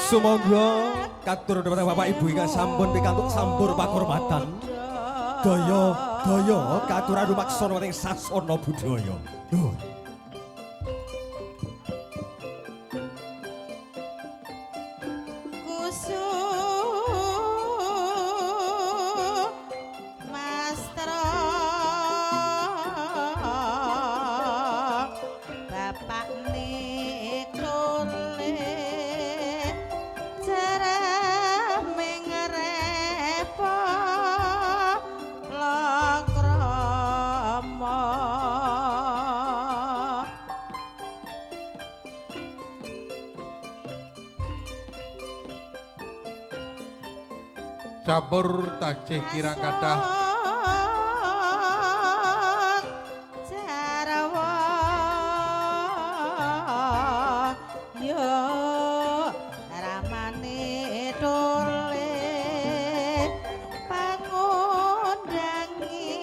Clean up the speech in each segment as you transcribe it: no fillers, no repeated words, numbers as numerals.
Sumangga katur dhateng Bapak Ibu ingkang sampun pikantuk sampur pakurmatan. Daya katuraken maksana wonten sasana budaya. Nuwun. Campur taksih kirang kathah Jarawa yo ramane dole pangundangi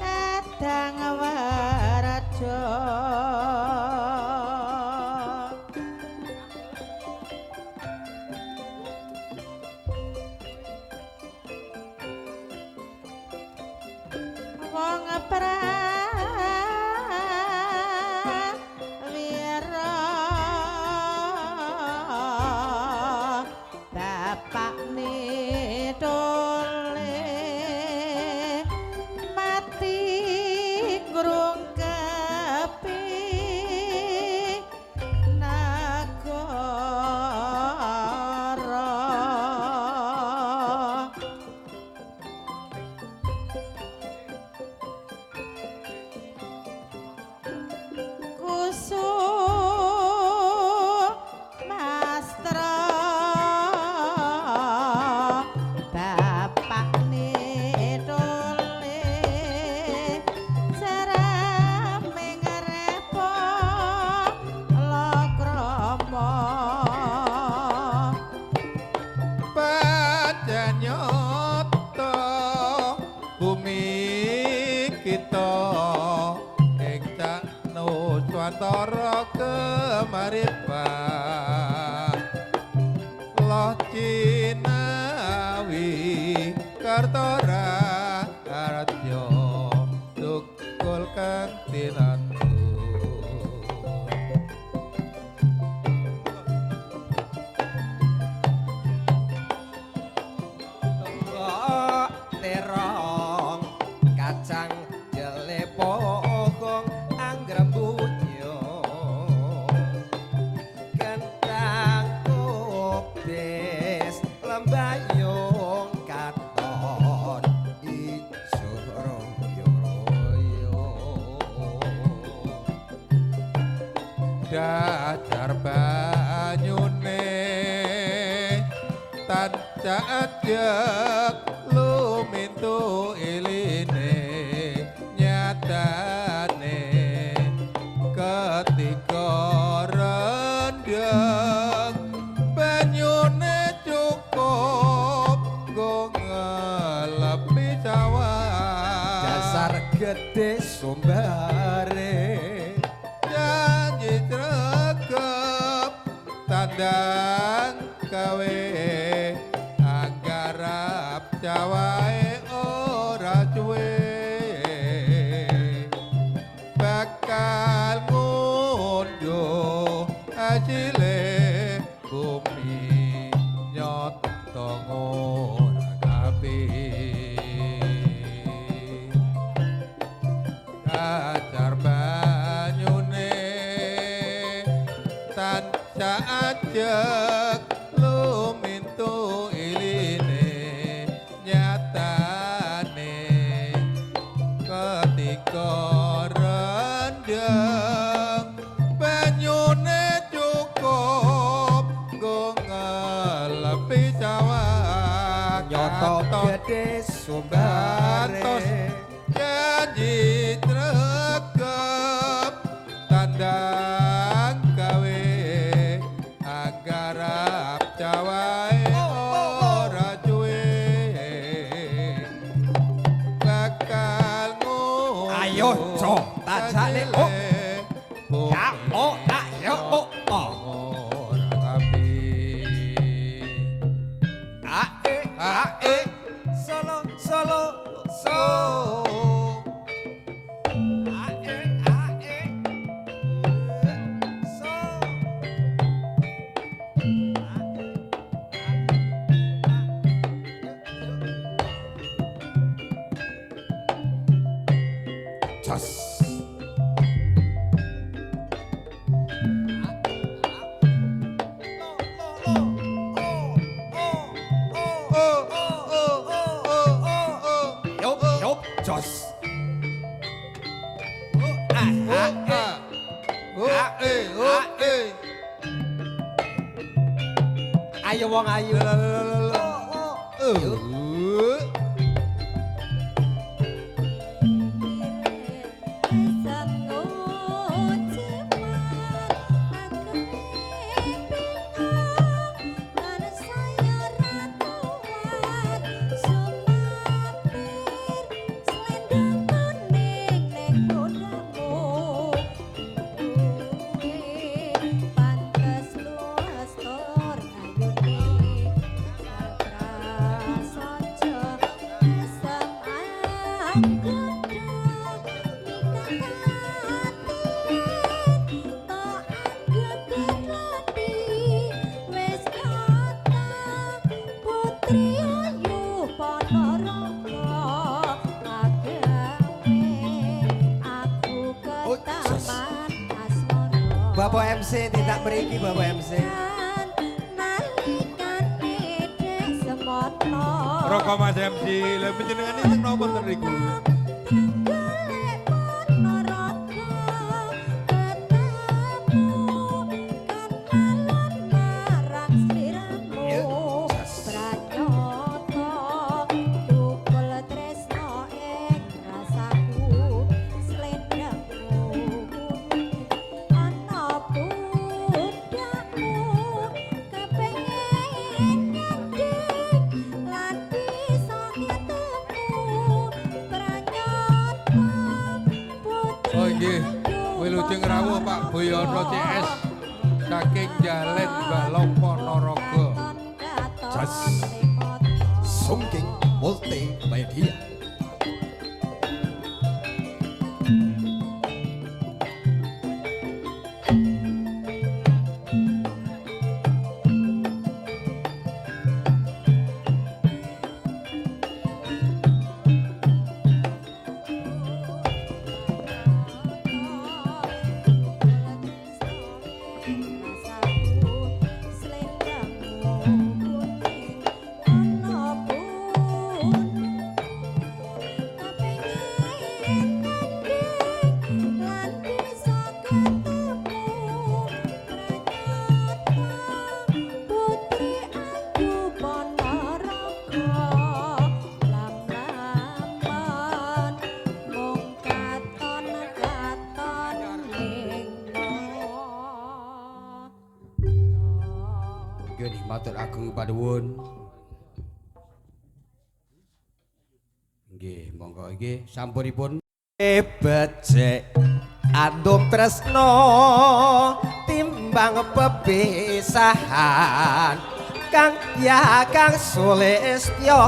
kadang waraja wong prawira bapakne dole mati ngrungkepi nagara Mastra bapakne dole jaraming repo lakrama panjennyata bumi kita ing Nuswantara kemaripan loh Cinawi Kartora Arjo Dukul kang tinantu Terong kacang jelepong anggrembutnya kentang kubis lembayung katon ijo royo-royo dacar banyune tancak ajek lumintu iline nyatane ketika rendeng banyune cukup go ngelepi cawan dasar gede sumbare janji tregep tandang gawe anggarap cawae ora cuwe bakal ngunduh hajile bumi nyoto ora kapi kacar banyune tancak ajek lumintu iline nyatane ketika rendeng banyune cukup go ngelepi cawan nyoto gede sumbare janji tregep tandang gawe anggarap cawae ora cuwe bakal ayo cok tajane oh ya oh ayo oh ora tapi Ayo wong ayu. Bapak MC tidak beriki Bapak MC. Rokok Mas MC, lha panjenengan iki napa ten niku? Oh nggih, Wilujeng rawuh Pak Boyono CS saking Jalen Balong Ponorogo. Jas Sungking Multimedia. Gini matur agung paduwun. Nggih, monggo nggih sampunipun becek andum tresno timbang pepisahan Kang ya Kang Sulistyo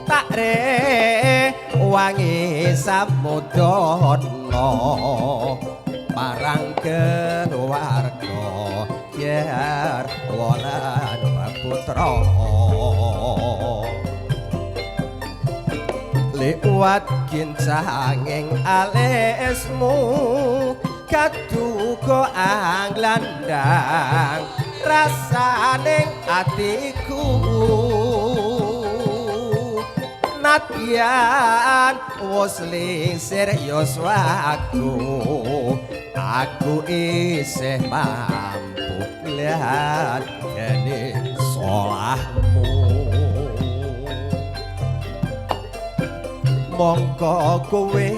tak re wangi samudana marang keluarga yer walan putra liwat kincanging alismu kaduga anglandang rasaning atiku nadyan wis lingsir yuswaku aku isih mampu lihat dene salahmu mongko kowe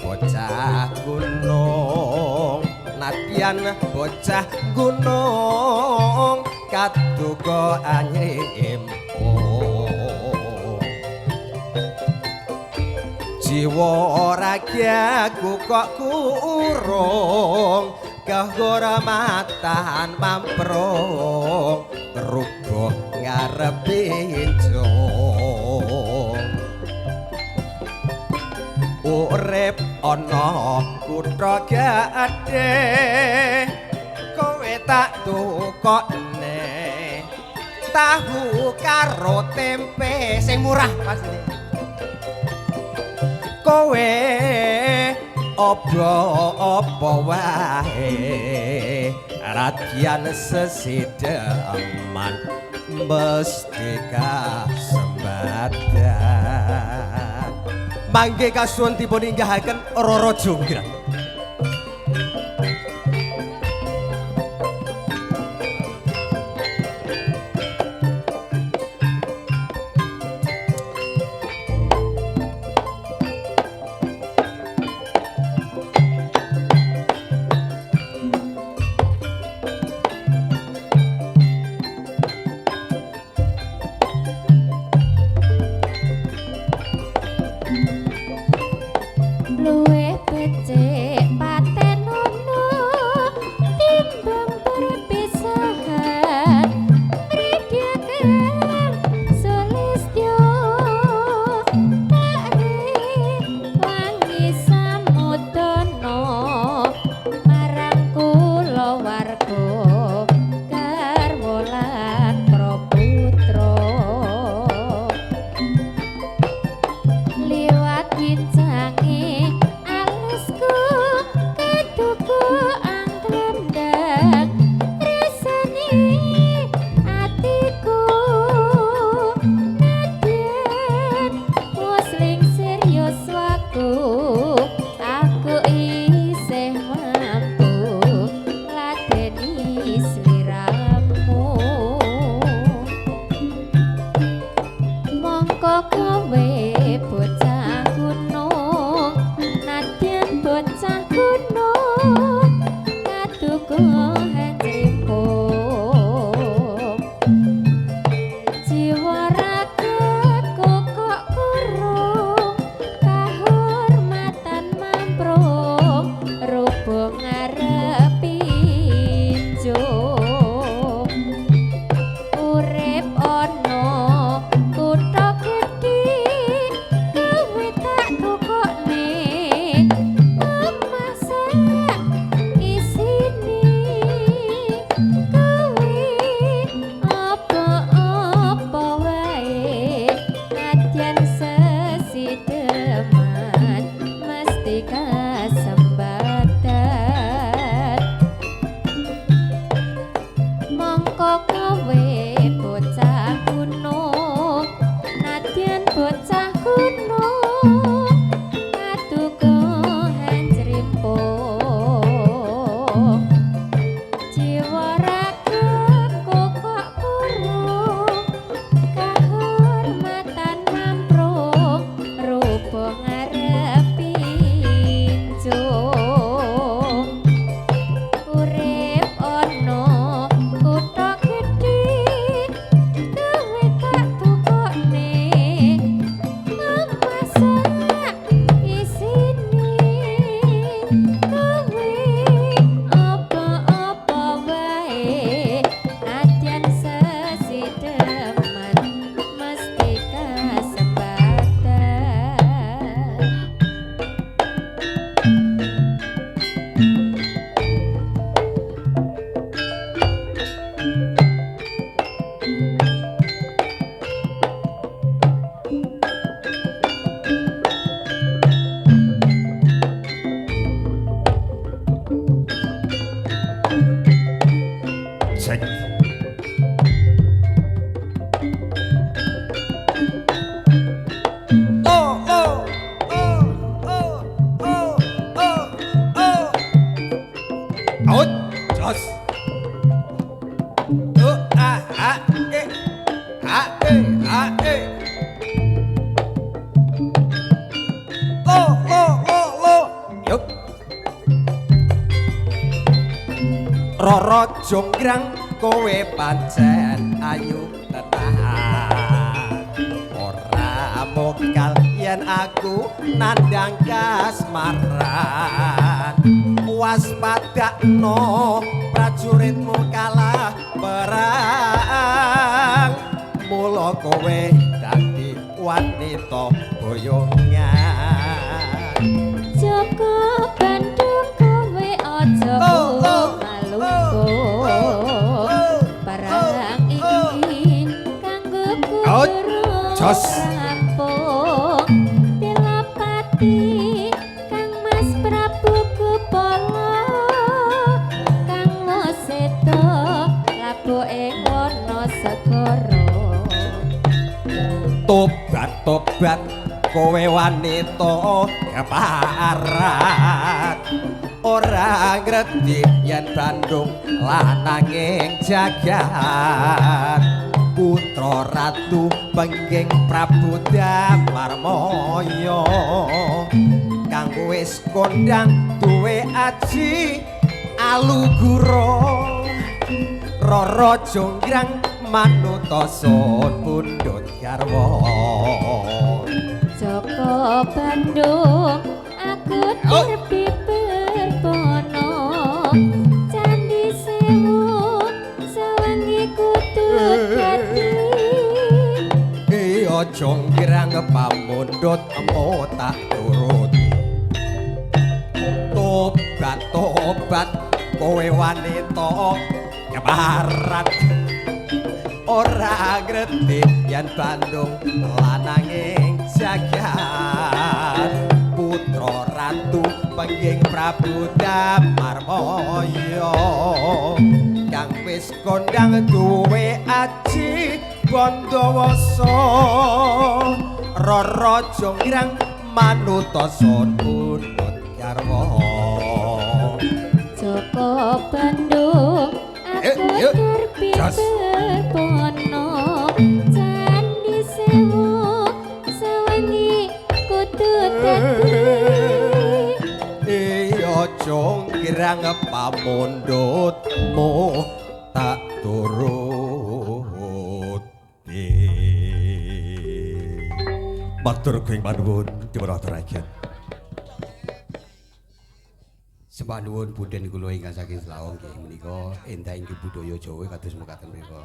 bocah gunung nadyan bocah gunung kaduga anyrimpo jiwa ragaku kok kurung kehormatan mamprong rubuh ngarepe njong urip ana kutha gedhe kowe tak tukokne tahu karo tempe sing murah pasti kowe apa wae radyan sesideman mesti kasembadan mangke kasuwun dipun inggahaken Rara Jonggrang Sek. Oh, oh, oh, oh, oh, oh, oh. Out. Jos. Oh, ah, ah, eh. Ah, eh, ah, eh. Oh, oh, oh, oh. Yuk. Roro jonggrang kowe pancen ayu tenan. Ora mokal yen aku nandang kasmaran. Waspadakno prajuritmu kalah perang. Mula kowe dadi wanita boyongan. Joko Bandung kowe aja malungko parang iki kanggo Out. kudu Jos. rampung Pilapati Kang Mas Prabu Kupala Kang Moseto labuh ing wana segara Tobat-tobat kowe wanita keparat. Ora ngerti yen Bandung lananging jagat. Putra ratu pengging Prabu Damarmaya kang wis kondang duwe aji alugura. Roro jonggrang manuta sun pundhut garwa. Joko Bandung aku terpi berbono Candi Sewu sawangi kudu dadi Iya jonggrang pamundhut emo tak turuti. Tobat-tobat kowe wanita keparat. Ora ngerti yen Bandung lananging jagat. Putra ratu pengging Prabu Damarmaya kang wis kondang duwe aji Bandawasa. Roro jonggrang manuta sun pundhut garwa. Joko Bandung aku Yuk, terpi Jos. berbono Candi Sewu sawangi kudu dadi Iya jonggrang pamundhutmu tak turuti. Matur kuing panuwun dipun aturaken. Sembah nuwun Pundhen kula ingkang saking Selawang nggih menika endah inggih budaya Jawa kados mekaten menika.